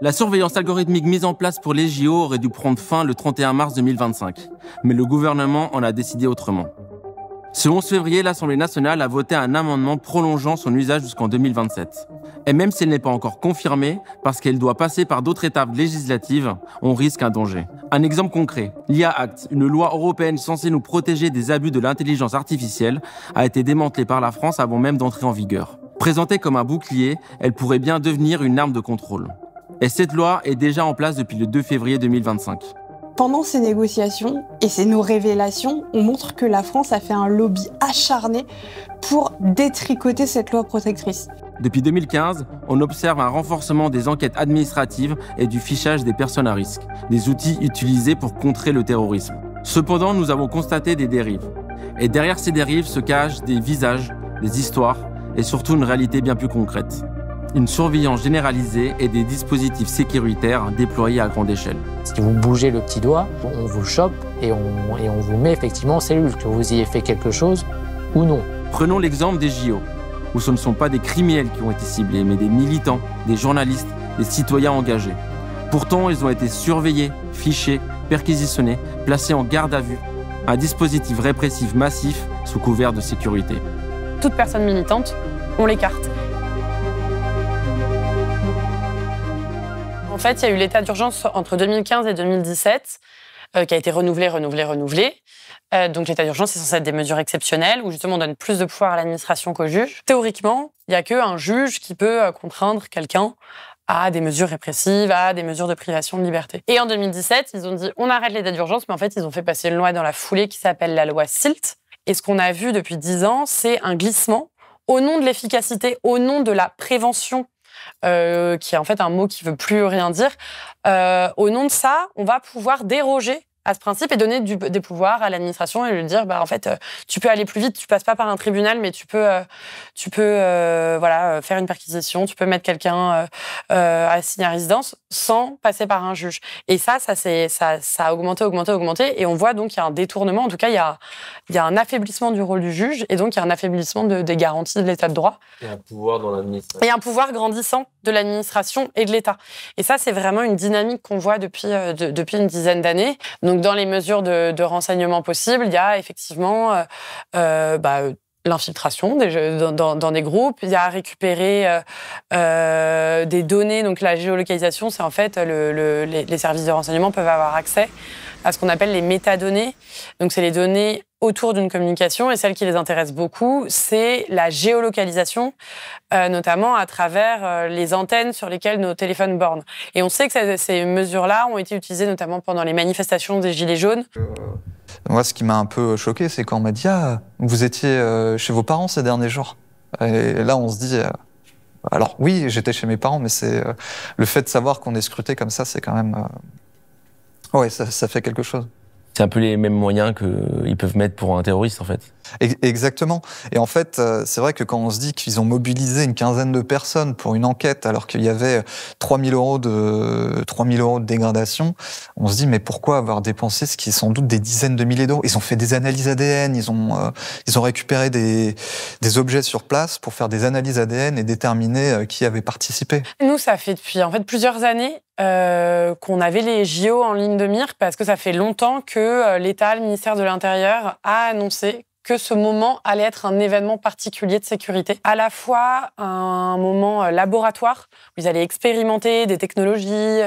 La surveillance algorithmique mise en place pour les JO aurait dû prendre fin le 31 mars 2025, mais le gouvernement en a décidé autrement. Ce 11 février, l'Assemblée nationale a voté un amendement prolongeant son usage jusqu'en 2027. Et même si elle n'est pas encore confirmée, parce qu'elle doit passer par d'autres étapes législatives, on risque un danger. Un exemple concret, l'IA Act, une loi européenne censée nous protéger des abus de l'intelligence artificielle, a été démantelée par la France avant même d'entrer en vigueur. Présentée comme un bouclier, elle pourrait bien devenir une arme de contrôle. Et cette loi est déjà en place depuis le 2 février 2025. Pendant ces négociations et nos révélations, on montre que la France a fait un lobby acharné pour détricoter cette loi protectrice. Depuis 2015, on observe un renforcement des enquêtes administratives et du fichage des personnes à risque, des outils utilisés pour contrer le terrorisme. Cependant, nous avons constaté des dérives. Et derrière ces dérives se cachent des visages, des histoires et surtout une réalité bien plus concrète. Une surveillance généralisée et des dispositifs sécuritaires déployés à grande échelle. Si vous bougez le petit doigt, on vous chope et on vous met effectivement en cellule, que vous ayez fait quelque chose ou non. Prenons l'exemple des JO, où ce ne sont pas des criminels qui ont été ciblés, mais des militants, des journalistes, des citoyens engagés. Pourtant, ils ont été surveillés, fichés, perquisitionnés, placés en garde à vue. Un dispositif répressif massif sous couvert de sécurité. Toute personne militante, on l'écarte. En fait, il y a eu l'état d'urgence entre 2015 et 2017 qui a été renouvelé. Donc l'état d'urgence, c'est censé être des mesures exceptionnelles où justement on donne plus de pouvoir à l'administration qu'au juge. Théoriquement, il n'y a qu'un juge qui peut contraindre quelqu'un à des mesures répressives, à des mesures de privation de liberté. Et en 2017, ils ont dit on arrête l'état d'urgence, mais en fait, ils ont fait passer une loi dans la foulée qui s'appelle la loi SILT. Et ce qu'on a vu depuis 10 ans, c'est un glissement au nom de l'efficacité, au nom de la prévention, qui est en fait un mot qui veut plus rien dire. Au nom de ça, on va pouvoir déroger à ce principe et donner des pouvoirs à l'administration et lui dire en fait tu peux aller plus vite, tu passes pas par un tribunal mais tu peux faire une perquisition, tu peux mettre quelqu'un assigné à résidence sans passer par un juge. Et ça a augmenté et on voit donc qu'il y a un détournement, en tout cas il y a un affaiblissement du rôle du juge et donc il y a un affaiblissement des garanties de l'état de droit. Et un pouvoir dans l'administration. Et un pouvoir grandissant de l'administration et de l'État. Et ça, c'est vraiment une dynamique qu'on voit depuis une dizaine d'années. Donc, dans les mesures de renseignement possibles, il y a effectivement l'infiltration dans des groupes. Il y a récupérer des données. Donc, la géolocalisation, c'est en fait les services de renseignement peuvent avoir accès à ce qu'on appelle les métadonnées. Donc, c'est les données autour d'une communication et celle qui les intéresse beaucoup, c'est la géolocalisation, notamment à travers les antennes sur lesquelles nos téléphones bornent. Et on sait que ces mesures-là ont été utilisées notamment pendant les manifestations des Gilets jaunes. Moi, ce qui m'a un peu choqué, c'est quand on m'a dit « Ah, vous étiez chez vos parents ces derniers jours ». Et là, on se dit alors oui, j'étais chez mes parents, mais c'est le fait de savoir qu'on est scruté comme ça, c'est quand même... ouais, ça fait quelque chose. C'est un peu les mêmes moyens qu'ils peuvent mettre pour un terroriste, en fait. Exactement. Et en fait, c'est vrai que quand on se dit qu'ils ont mobilisé une quinzaine de personnes pour une enquête, alors qu'il y avait 3 000 euros de dégradation, on se dit, mais pourquoi avoir dépensé ce qui est sans doute des dizaines de milliers d'euros? Ils ont fait des analyses ADN, ils ont récupéré des objets sur place pour faire des analyses ADN et déterminer qui avait participé. Nous, ça fait depuis en fait plusieurs années qu'on avait les JO en ligne de mire parce que ça fait longtemps que l'État, le ministère de l'Intérieur, a annoncé que ce moment allait être un événement particulier de sécurité. À la fois un moment laboratoire, où ils allaient expérimenter des technologies,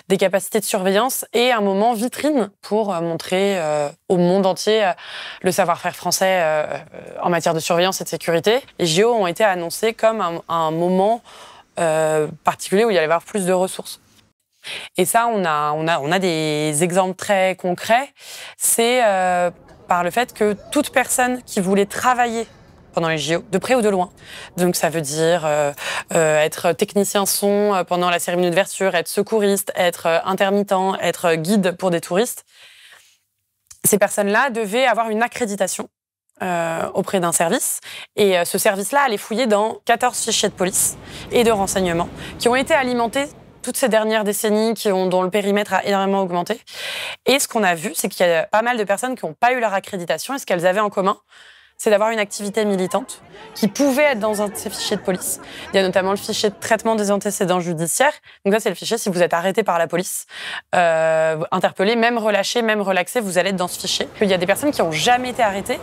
des capacités de surveillance, et un moment vitrine pour montrer au monde entier le savoir-faire français en matière de surveillance et de sécurité. Les JO ont été annoncés comme un moment particulier où il y allait y avoir plus de ressources. Et ça, on a des exemples très concrets. C'est par le fait que toute personne qui voulait travailler pendant les JO, de près ou de loin, donc ça veut dire être technicien son pendant la cérémonie d'ouverture, être secouriste, être intermittent, être guide pour des touristes, ces personnes-là devaient avoir une accréditation auprès d'un service. Et ce service-là allait fouiller dans 14 fichiers de police et de renseignement qui ont été alimentés toutes ces dernières décennies, dont le périmètre a énormément augmenté. Et ce qu'on a vu, c'est qu'il y a pas mal de personnes qui n'ont pas eu leur accréditation. Et ce qu'elles avaient en commun, c'est d'avoir une activité militante qui pouvait être dans un de ces fichiers de police. Il y a notamment le fichier de traitement des antécédents judiciaires. Donc ça, c'est le fichier si vous êtes arrêté par la police, interpellé, même relâché, même relaxé, vous allez être dans ce fichier. Il y a des personnes qui n'ont jamais été arrêtées,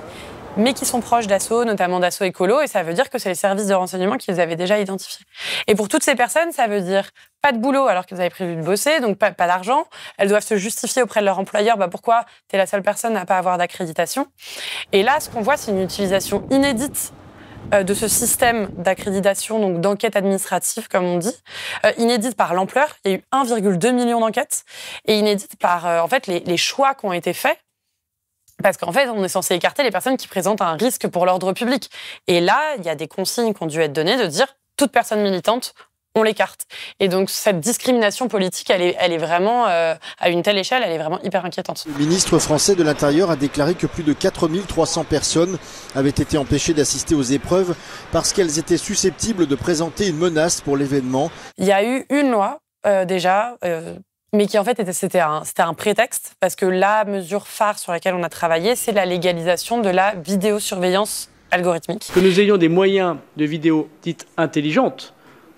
mais qui sont proches d'Asso, notamment d'Asso Écolo, et ça veut dire que c'est les services de renseignement qui les avaient déjà identifiés. Et pour toutes ces personnes, ça veut dire pas de boulot alors qu'elles avaient prévu de bosser, donc pas d'argent. Elles doivent se justifier auprès de leur employeur, pourquoi t'es la seule personne à pas avoir d'accréditation. Et là, ce qu'on voit, c'est une utilisation inédite de ce système d'accréditation, donc d'enquête administrative, comme on dit, inédite par l'ampleur. Il y a eu 1,2 million d'enquêtes, et inédite par en fait les choix qui ont été faits. Parce qu'en fait, on est censé écarter les personnes qui présentent un risque pour l'ordre public. Et là, il y a des consignes qui ont dû être données de dire toute personne militante, on l'écarte. Et donc, cette discrimination politique, elle est vraiment, à une telle échelle, elle est vraiment hyper inquiétante. Le ministre français de l'Intérieur a déclaré que plus de 4300 personnes avaient été empêchées d'assister aux épreuves parce qu'elles étaient susceptibles de présenter une menace pour l'événement. Il y a eu une loi, déjà, mais qui en fait c'était un prétexte, parce que la mesure phare sur laquelle on a travaillé, c'est la légalisation de la vidéosurveillance algorithmique. Que nous ayons des moyens de vidéo dites intelligentes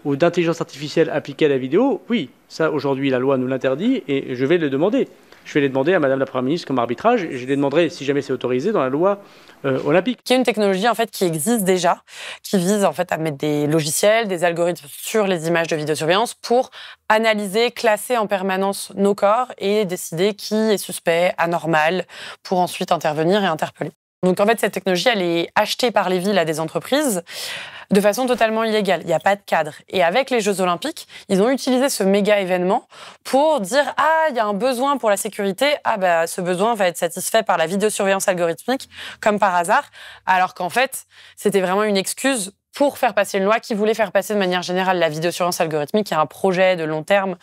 ou d'intelligence artificielle appliquée à la vidéo, oui, ça aujourd'hui la loi nous l'interdit et je vais le demander. Je vais les demander à Madame la Première ministre comme arbitrage et je les demanderai, si jamais c'est autorisé, dans la loi olympique. Qui est une technologie en fait qui existe déjà, qui vise en fait à mettre des logiciels, des algorithmes sur les images de vidéosurveillance pour analyser, classer en permanence nos corps et décider qui est suspect, anormal, pour ensuite intervenir et interpeller. Donc en fait, cette technologie, elle est achetée par les villes à des entreprises de façon totalement illégale. Il n'y a pas de cadre. Et avec les Jeux Olympiques, ils ont utilisé ce méga événement pour dire « Ah, il y a un besoin pour la sécurité. Ah, ce besoin va être satisfait par la vidéosurveillance algorithmique, comme par hasard. » Alors qu'en fait, c'était vraiment une excuse pour faire passer une loi qui voulait faire passer de manière générale la vidéosurveillance algorithmique, qui est un projet de long terme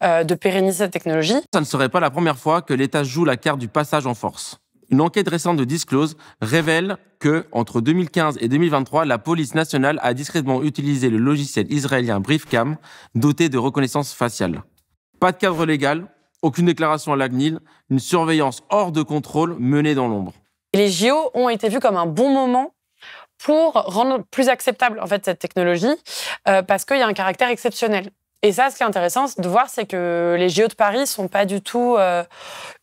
de pérenniser cette technologie. Ça ne serait pas la première fois que l'État joue la carte du passage en force. Une enquête récente de Disclose révèle que, entre 2015 et 2023, la police nationale a discrètement utilisé le logiciel israélien Briefcam, doté de reconnaissance faciale. Pas de cadre légal, aucune déclaration à la CNIL, une surveillance hors de contrôle menée dans l'ombre. Les JO ont été vus comme un bon moment pour rendre plus acceptable en fait cette technologie, parce qu'il y a un caractère exceptionnel. Et ça, ce qui est intéressant de voir, c'est que les JO de Paris sont pas du tout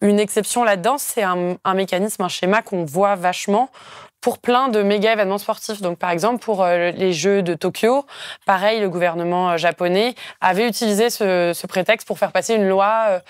une exception là-dedans. C'est un mécanisme, un schéma qu'on voit vachement pour plein de méga événements sportifs. Donc, par exemple, pour les Jeux de Tokyo, pareil, le gouvernement japonais avait utilisé ce prétexte pour faire passer une loi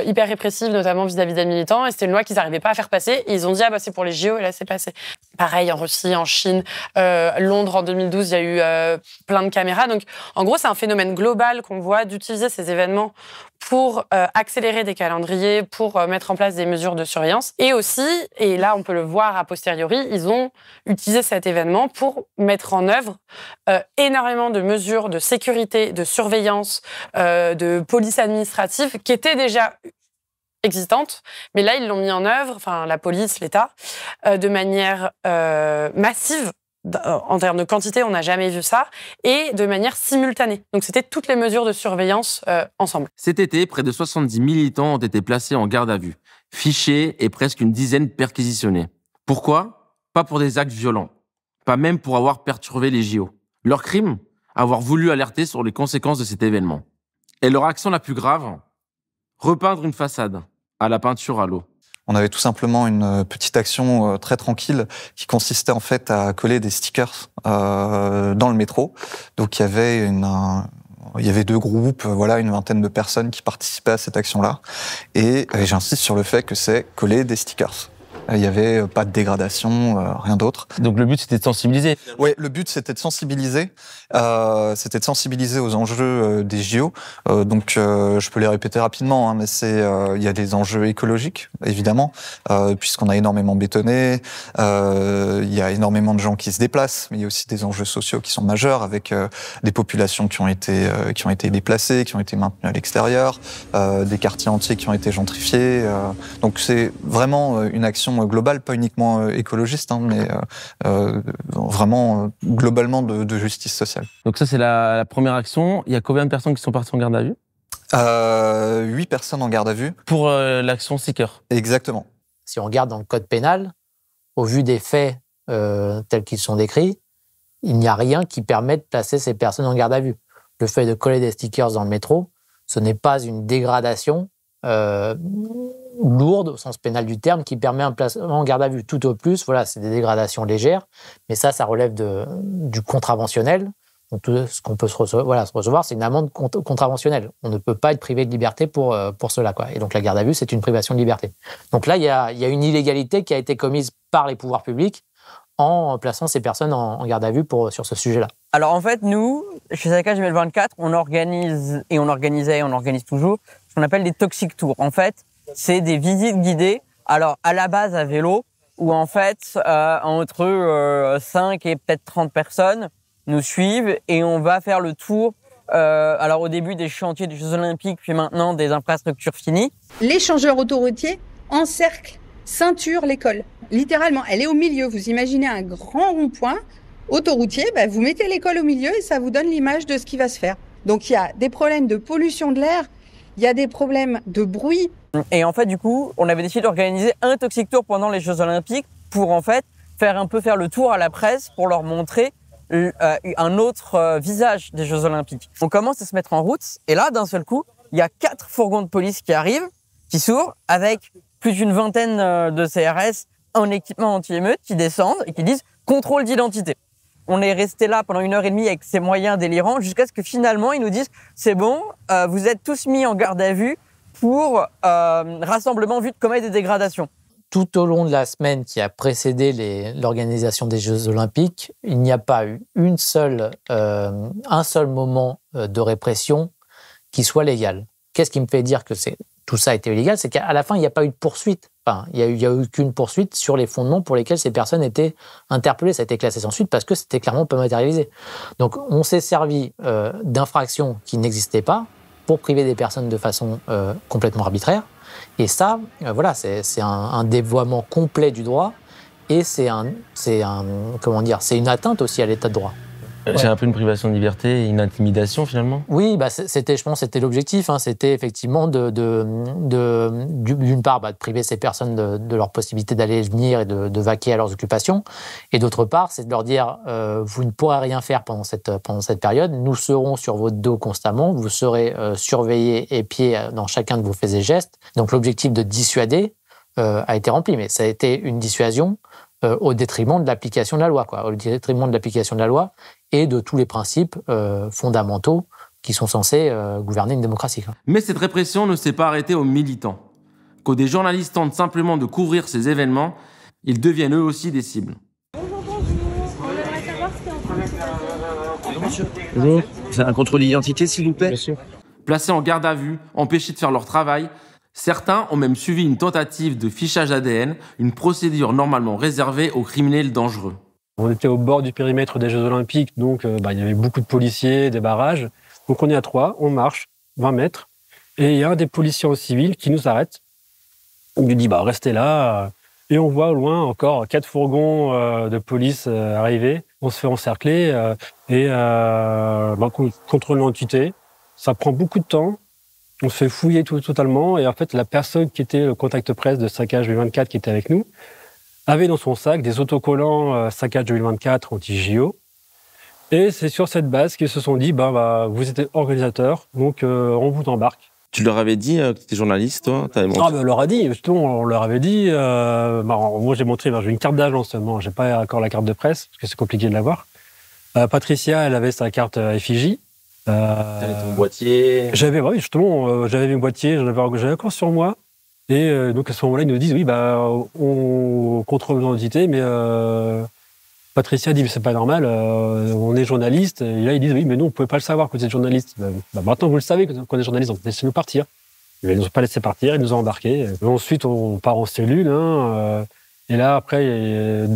hyper répressive, notamment vis-à-vis des militants. Et c'était une loi qu'ils n'arrivaient pas à faire passer. Et ils ont dit, c'est pour les JO, et là, c'est passé. Pareil, en Russie, en Chine, Londres, en 2012, il y a eu plein de caméras. Donc, en gros, c'est un phénomène global qu'on voit d'utiliser ces événements pour accélérer des calendriers, pour mettre en place des mesures de surveillance. Et aussi, et là, on peut le voir a posteriori, ils ont utilisé cet événement pour mettre en œuvre énormément de mesures de sécurité, de surveillance, de police administrative qui étaient déjà existantes, mais là, ils l'ont mis en œuvre, enfin, la police, l'État, de manière massive. En termes de quantité, on n'a jamais vu ça, et de manière simultanée. Donc, c'était toutes les mesures de surveillance ensemble. Cet été, près de 70 militants ont été placés en garde à vue, fichés et presque une dizaine perquisitionnés. Pourquoi ? Pas pour des actes violents, pas même pour avoir perturbé les JO. Leur crime ? Avoir voulu alerter sur les conséquences de cet événement. Et leur action la plus grave ? Repeindre une façade, à la peinture à l'eau. On avait tout simplement une petite action très tranquille qui consistait en fait à coller des stickers dans le métro. Donc il y avait deux groupes, une vingtaine de personnes qui participaient à cette action-là. Et j'insiste sur le fait que c'est coller des stickers. Il n'y avait pas de dégradation, rien d'autre. Donc le but, c'était de sensibiliser. Oui, le but, c'était de sensibiliser. C'était de sensibiliser aux enjeux des JO. Donc, je peux les répéter rapidement, mais il y a des enjeux écologiques, évidemment, puisqu'on a énormément bétonné. Il y a énormément de gens qui se déplacent, mais il y a aussi des enjeux sociaux qui sont majeurs, avec des populations qui ont été déplacées, qui ont été maintenues à l'extérieur, des quartiers entiers qui ont été gentrifiés. Donc, c'est vraiment une action globale, pas uniquement écologiste, mais vraiment globalement de justice sociale. Donc ça, c'est la première action. Il y a combien de personnes qui sont parties en garde à vue ? 8 personnes en garde à vue. Pour l'action Seeker. Exactement. Si on regarde dans le code pénal, au vu des faits tels qu'ils sont décrits, il n'y a rien qui permet de placer ces personnes en garde à vue. Le fait de coller des stickers dans le métro, ce n'est pas une dégradation lourde au sens pénal du terme qui permet un placement en garde à vue. Tout au plus, voilà, c'est des dégradations légères, mais ça relève du contraventionnel. Donc, tout ce qu'on peut se recevoir, c'est une amende contraventionnelle. On ne peut pas être privé de liberté pour cela, quoi. Et donc la garde à vue, c'est une privation de liberté. Donc là, il y a une illégalité qui a été commise par les pouvoirs publics en plaçant ces personnes en garde à vue sur ce sujet-là. Alors en fait, nous, chez Saccage 2024, on organise toujours ce qu'on appelle des toxic tours. En fait, c'est des visites guidées, alors à la base à vélo, où en fait, entre 5 et peut-être 30 personnes nous suivent et on va faire le tour, alors au début des chantiers des Jeux Olympiques, puis maintenant des infrastructures finies. L'échangeur autoroutier encercle, ceinture l'école. Littéralement, elle est au milieu. Vous imaginez un grand rond-point autoroutier, vous mettez l'école au milieu et ça vous donne l'image de ce qui va se faire. Donc il y a des problèmes de pollution de l'air, il y a des problèmes de bruit. Et en fait, du coup, on avait décidé d'organiser un Toxic Tour pendant les Jeux Olympiques pour en fait faire le tour à la presse pour leur montrer un autre visage des Jeux Olympiques. On commence à se mettre en route et là, d'un seul coup, il y a 4 fourgons de police qui arrivent, qui s'ouvrent avec plus d'une vingtaine de CRS en équipement anti-émeute qui descendent et qui disent « contrôle d'identité ». On est resté là pendant 1h30 avec ces moyens délirants jusqu'à ce que finalement, ils nous disent « c'est bon, vous êtes tous mis en garde à vue pour rassemblement vu de commettre des dégradations ». Tout au long de la semaine qui a précédé l'organisation des Jeux Olympiques, il n'y a pas eu un seul moment de répression qui soit légal. Qu'est-ce qui me fait dire que tout ça a été illégal? C'est qu'à la fin, il n'y a pas eu de poursuite. Enfin, il n'y a eu qu'une poursuite sur les fondements pour lesquels ces personnes étaient interpellées. Ça a été classé sans suite parce que c'était clairement pas matérialisé. Donc, on s'est servi d'infractions qui n'existaient pas pour priver des personnes de façon complètement arbitraire. Et ça, voilà, c'est un dévoiement complet du droit et c'est une atteinte aussi à l'état de droit. C'est un peu une privation de liberté et une intimidation finalement. Oui, je pense que c'était l'objectif. C'était effectivement d'une part de priver ces personnes de leur possibilité d'aller et venir et de vaquer à leurs occupations. Et d'autre part, c'est de leur dire vous ne pourrez rien faire pendant cette période. Nous serons sur votre dos constamment. Vous serez surveillés, épiés dans chacun de vos faits et gestes. Donc l'objectif de dissuader a été rempli. Mais ça a été une dissuasion au détriment de l'application de la loi, au détriment de l'application de la loi et de tous les principes fondamentaux qui sont censés gouverner une démocratie. Mais cette répression ne s'est pas arrêtée aux militants. Quand des journalistes tentent simplement de couvrir ces événements, ils deviennent eux aussi des cibles. Bonjour, c'est un contrôle d'identité s'il vous plaît? Bien sûr. Placés en garde à vue, empêchés de faire leur travail, certains ont même suivi une tentative de fichage ADN, une procédure normalement réservée aux criminels dangereux. On était au bord du périmètre des Jeux Olympiques, donc il y avait beaucoup de policiers, des barrages. Donc on est à 3, on marche 20 mètres, et il y a un des policiers en civil qui nous arrête. On lui dit restez là, et on voit au loin encore 4 fourgons de police arriver. On se fait encercler, contrôle d'identité. Ça prend beaucoup de temps. On se fait fouiller totalement, et en fait la personne qui était le contact presse de Saccage 2024 qui était avec nous avait dans son sac des autocollants Saccage 2024 anti-JO. Et c'est sur cette base qu'ils se sont dit vous êtes organisateur, donc on vous embarque. Tu leur avais dit que tu étais journaliste, toi? On leur a dit, justement, on leur avait dit. Moi j'ai montré, j'ai une carte d'agent seulement, j'ai pas encore la carte de presse, parce que c'est compliqué de l'avoir. Patricia, elle avait sa carte effigie. T'avais ton boîtier? J'avais mes boîtiers, j'avais encore sur moi. Et donc à ce moment-là, ils nous disent on contrôle l'identité, mais Patricia dit mais c'est pas normal, on est journaliste. Et là ils disent oui, mais nous on pouvait pas le savoir que vous êtes journaliste. Maintenant vous le savez qu'on est journaliste, donc laissez-nous partir. Ils nous ont pas laissé partir, ils nous ont embarqués. Et ensuite on part en cellule, et là après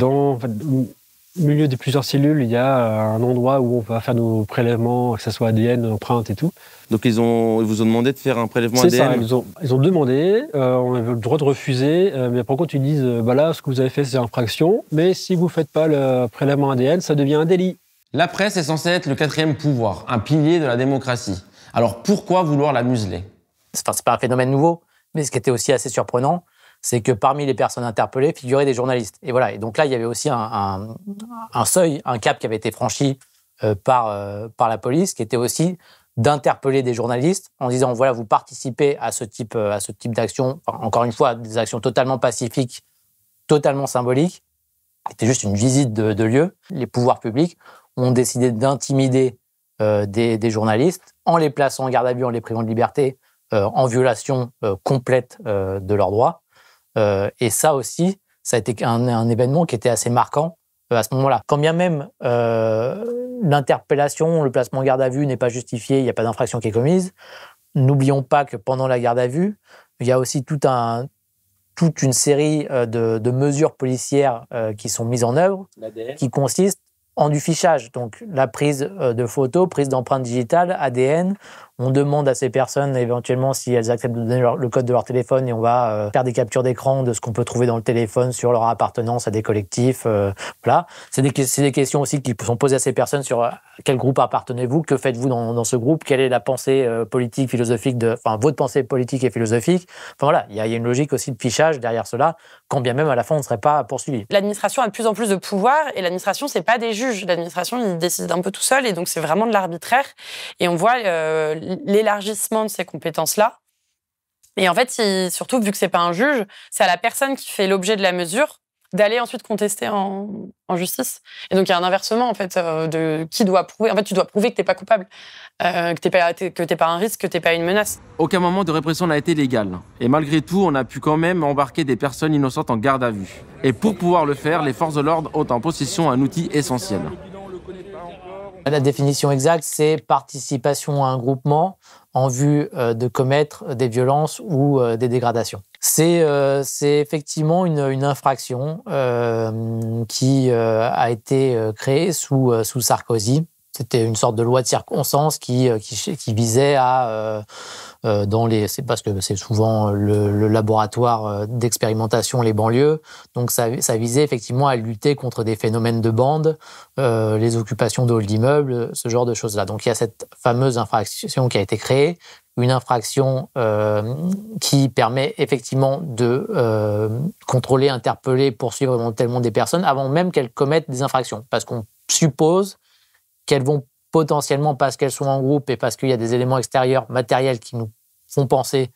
au milieu de plusieurs cellules, il y a un endroit où on va faire nos prélèvements, que ce soit ADN, empreintes et tout. Donc ils vous ont demandé de faire un prélèvement ADN? C'est ça, ils ont demandé, on avait le droit de refuser, mais par contre ils disent, là, ce que vous avez fait, c'est infraction, mais si vous ne faites pas le prélèvement ADN, ça devient un délit. La presse est censée être le 4e pouvoir, un pilier de la démocratie. Alors pourquoi vouloir la museler? C'est pas un phénomène nouveau, mais ce qui était aussi assez surprenant, c'est que parmi les personnes interpellées figuraient des journalistes. Et voilà. Et donc là, il y avait aussi un seuil, un cap qui avait été franchi par la police, qui était aussi d'interpeller des journalistes en disant voilà, vous participez à ce type d'action. Enfin, encore une fois, des actions totalement pacifiques, totalement symboliques. C'était juste une visite de lieu. Les pouvoirs publics ont décidé d'intimider des journalistes en les plaçant en garde à vue, en les privant de liberté, en violation complète de leurs droits. Et ça aussi, ça a été un événement qui était assez marquant à ce moment-là. Quand bien même l'interpellation, le placement en garde à vue n'est pas justifié, il n'y a pas d'infraction qui est commise, n'oublions pas que pendant la garde à vue, il y a aussi toute une série de mesures policières qui sont mises en œuvre, qui consistent en du fichage. Donc la prise de photos, prise d'empreintes digitales, ADN. On demande à ces personnes éventuellement si elles acceptent de donner le code de leur téléphone et on va faire des captures d'écran de ce qu'on peut trouver dans le téléphone sur leur appartenance à des collectifs. Voilà. C'est des questions aussi qui sont posées à ces personnes sur à quel groupe appartenez-vous, que faites-vous dans ce groupe, quelle est la pensée politique, philosophique, votre pensée politique et philosophique. Enfin voilà, il y a une logique aussi de fichage derrière cela, quand bien même à la fin on ne serait pas poursuivi. L'administration a de plus en plus de pouvoir et l'administration, c'est pas des juges. L'administration, ils décident un peu tout seul et donc c'est vraiment de l'arbitraire. Et on voit l'élargissement de ces compétences-là. Et en fait, surtout, vu que c'est pas un juge, c'est à la personne qui fait l'objet de la mesure d'aller ensuite contester en justice. Et donc, il y a un inversement, en fait, de qui doit prouver. En fait, tu dois prouver que t'es pas coupable, que t'es pas un risque, que t'es pas une menace. Aucun moment de répression n'a été légal. Et malgré tout, on a pu quand même embarquer des personnes innocentes en garde à vue. Et pour pouvoir le faire, les forces de l'ordre ont en possession un outil essentiel. La définition exacte, c'est participation à un groupement en vue de commettre des violences ou des dégradations. C'est effectivement une infraction qui a été créée sous Sarkozy. C'était une sorte de loi de circonstance qui visait à c'est parce que c'est souvent le laboratoire d'expérimentation, les banlieues. Donc ça visait effectivement à lutter contre des phénomènes de bande, les occupations de halls d'immeubles, ce genre de choses-là. Donc il y a cette fameuse infraction qui a été créée, une infraction qui permet effectivement de contrôler, interpeller, poursuivre éventuellement des personnes avant même qu'elles commettent des infractions. Parce qu'on suppose qu'elles vont potentiellement, parce qu'elles sont en groupe et parce qu'il y a des éléments extérieurs, matériels, qui nous font penser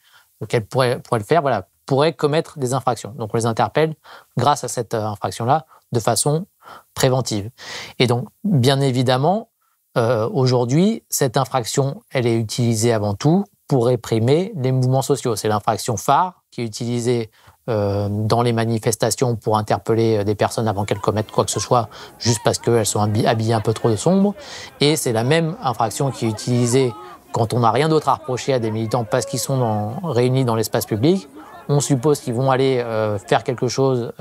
qu'elles pourraient le faire, voilà, pourraient commettre des infractions. Donc on les interpelle grâce à cette infraction-là de façon préventive. Et donc, bien évidemment, aujourd'hui, cette infraction, elle est utilisée avant tout pour réprimer les mouvements sociaux. C'est l'infraction phare qui est utilisée dans les manifestations pour interpeller des personnes avant qu'elles commettent quoi que ce soit, juste parce qu'elles sont habillées un peu trop de sombre. Et c'est la même infraction qui est utilisée quand on n'a rien d'autre à reprocher à des militants parce qu'ils sont réunis dans l'espace public. On suppose qu'ils vont aller faire quelque chose,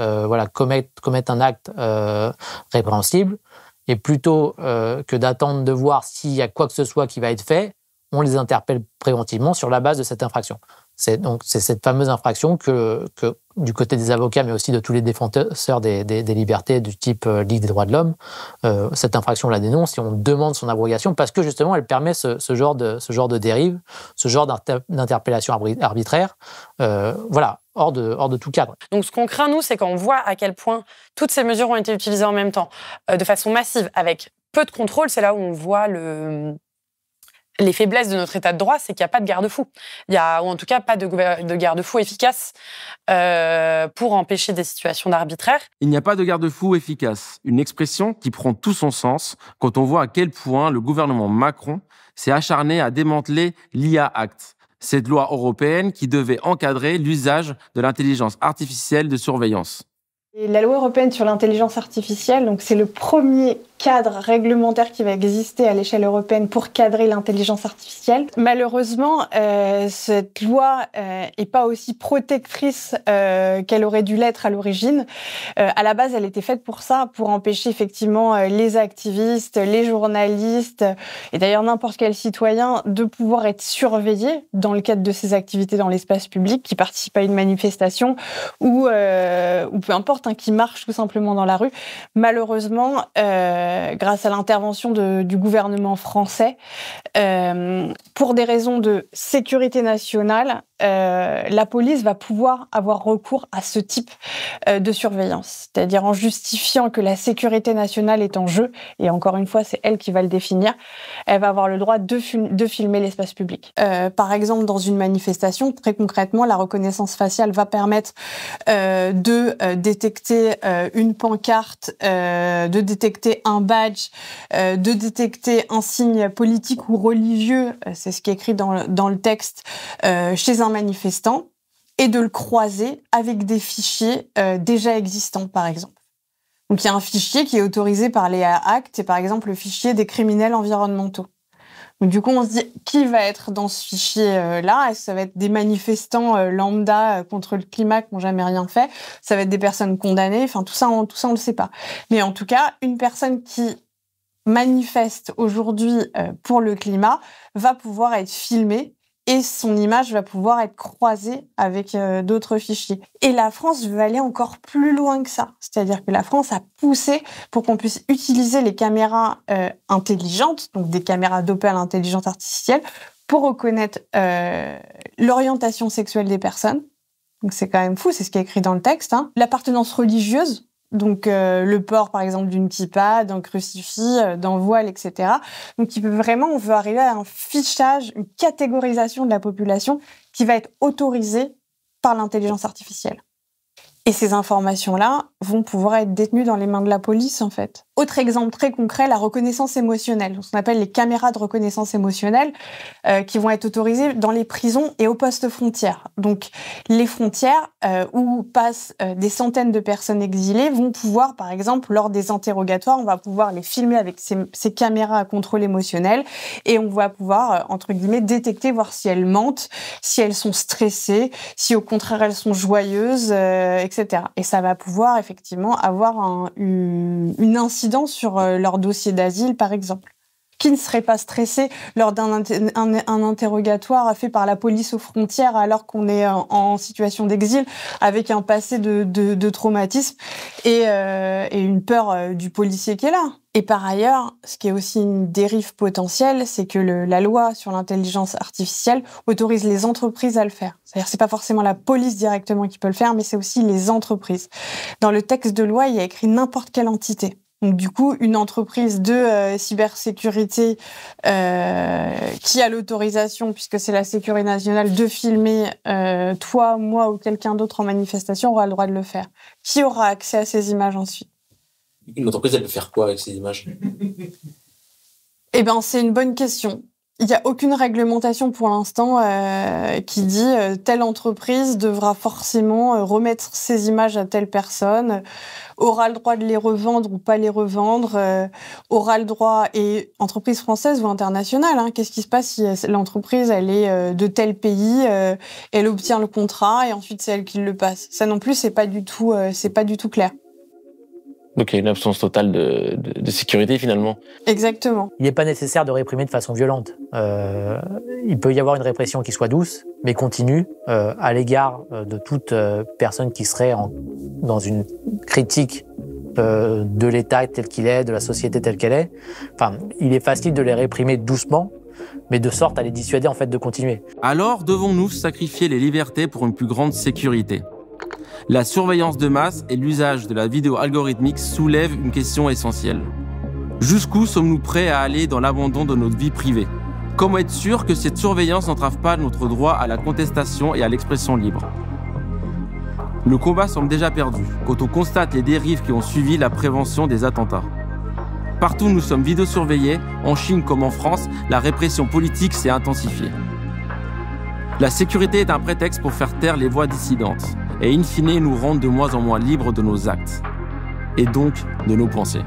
commettre un acte répréhensible. Et plutôt que d'attendre de voir s'il y a quoi que ce soit qui va être fait, on les interpelle préventivement sur la base de cette infraction. C'est cette fameuse infraction que du côté des avocats, mais aussi de tous les défenseurs des libertés du type Ligue des droits de l'homme, cette infraction, on la dénonce et on demande son abrogation parce que justement, elle permet ce genre de dérive, ce genre d'interpellation arbitraire, hors de tout cadre. Donc ce qu'on craint, nous, c'est quand on voit à quel point toutes ces mesures ont été utilisées en même temps, de façon massive, avec peu de contrôle, c'est là où on voit les faiblesses de notre état de droit, c'est qu'il n'y a pas de garde-fou. Ou en tout cas pas de garde-fou efficace pour empêcher des situations d'arbitraire. Il n'y a pas de garde-fou efficace. Une expression qui prend tout son sens quand on voit à quel point le gouvernement Macron s'est acharné à démanteler l'IA Act, cette loi européenne qui devait encadrer l'usage de l'intelligence artificielle de surveillance. Et la loi européenne sur l'intelligence artificielle, donc c'est le premier cadre réglementaire qui va exister à l'échelle européenne pour cadrer l'intelligence artificielle. Malheureusement, cette loi est pas aussi protectrice qu'elle aurait dû l'être à l'origine. À la base, elle était faite pour ça, pour empêcher effectivement les activistes, les journalistes et d'ailleurs n'importe quel citoyen de pouvoir être surveillé dans le cadre de ses activités dans l'espace public, qui participe à une manifestation ou peu importe, qui marche tout simplement dans la rue. Malheureusement, grâce à l'intervention du gouvernement français, pour des raisons de sécurité nationale, la police va pouvoir avoir recours à ce type de surveillance, c'est-à-dire en justifiant que la sécurité nationale est en jeu, et encore une fois, c'est elle qui va le définir, elle va avoir le droit de filmer l'espace public. Par exemple, dans une manifestation, très concrètement, la reconnaissance faciale va permettre de détecter une pancarte, de détecter un badge, de détecter un signe politique ou religieux, c'est ce qui est écrit dans le texte, chez un manifestant, et de le croiser avec des fichiers déjà existants, par exemple. Donc, il y a un fichier qui est autorisé par les actes, c'est par exemple le fichier des criminels environnementaux. Donc, du coup, on se dit, qui va être dans ce fichier-là? Est-ce que ça va être des manifestants lambda contre le climat qui n'ont jamais rien fait? Ça va être des personnes condamnées? Enfin, tout ça, on ne le sait pas. Mais en tout cas, une personne qui manifeste aujourd'hui pour le climat va pouvoir être filmée et son image va pouvoir être croisée avec d'autres fichiers. Et la France veut aller encore plus loin que ça. C'est-à-dire que la France a poussé pour qu'on puisse utiliser les caméras intelligentes, donc des caméras dopées à l'intelligence artificielle, pour reconnaître l'orientation sexuelle des personnes. Donc c'est quand même fou, c'est ce qui est écrit dans le texte. L'appartenance religieuse, donc le port par exemple d'une kippa, d'un crucifix, d'un voile, etc. Donc on veut arriver à un fichage, une catégorisation de la population qui va être autorisée par l'intelligence artificielle. Et ces informations-là vont pouvoir être détenues dans les mains de la police, en fait. Autre exemple très concret, la reconnaissance émotionnelle. Ce qu'on appelle les caméras de reconnaissance émotionnelle qui vont être autorisées dans les prisons et aux postes frontières. Donc, les frontières où passent des centaines de personnes exilées vont pouvoir, par exemple, lors des interrogatoires, on va pouvoir les filmer avec ces caméras à contrôle émotionnel et on va pouvoir, entre guillemets, détecter, voir si elles mentent, si elles sont stressées, si au contraire elles sont joyeuses, etc. Et ça va pouvoir effectivement avoir une incidence sur leur dossier d'asile, par exemple. Qui ne serait pas stressé lors d'un interrogatoire fait par la police aux frontières alors qu'on est en situation d'exil avec un passé de traumatisme et une peur du policier qui est là. Et par ailleurs, ce qui est aussi une dérive potentielle, c'est que la loi sur l'intelligence artificielle autorise les entreprises à le faire. C'est-à-dire que c'est pas forcément la police directement qui peut le faire, mais c'est aussi les entreprises. Dans le texte de loi, il y a écrit n'importe quelle entité. Donc du coup, une entreprise de cybersécurité qui a l'autorisation, puisque c'est la sécurité nationale, de filmer toi, moi ou quelqu'un d'autre en manifestation aura le droit de le faire. Qui aura accès à ces images ensuite? Une entreprise, elle peut faire quoi avec ces images? Eh ben, c'est une bonne question. Il n'y a aucune réglementation pour l'instant qui dit telle entreprise devra forcément remettre ses images à telle personne, aura le droit de les revendre ou pas les revendre, aura le droit, et entreprise française ou internationale, qu'est-ce qui se passe si l'entreprise elle est de tel pays, elle obtient le contrat et ensuite c'est elle qui le passe. Ça non plus c'est pas du tout clair. Donc il y a une absence totale de sécurité finalement. Exactement. Il n'est pas nécessaire de réprimer de façon violente. Il peut y avoir une répression qui soit douce, mais continue, à l'égard de toute personne qui serait dans une critique de l'État tel qu'il est, de la société telle qu'elle est. Enfin, il est facile de les réprimer doucement, mais de sorte à les dissuader en fait de continuer. Alors devons-nous sacrifier les libertés pour une plus grande sécurité ? La surveillance de masse et l'usage de la vidéo algorithmique soulèvent une question essentielle. Jusqu'où sommes-nous prêts à aller dans l'abandon de notre vie privée ? Comment être sûr que cette surveillance n'entrave pas notre droit à la contestation et à l'expression libre ? Le combat semble déjà perdu quand on constate les dérives qui ont suivi la prévention des attentats. Partout où nous sommes vidéosurveillés, en Chine comme en France, la répression politique s'est intensifiée. La sécurité est un prétexte pour faire taire les voix dissidentes et in fine nous rendre de moins en moins libres de nos actes et donc de nos pensées.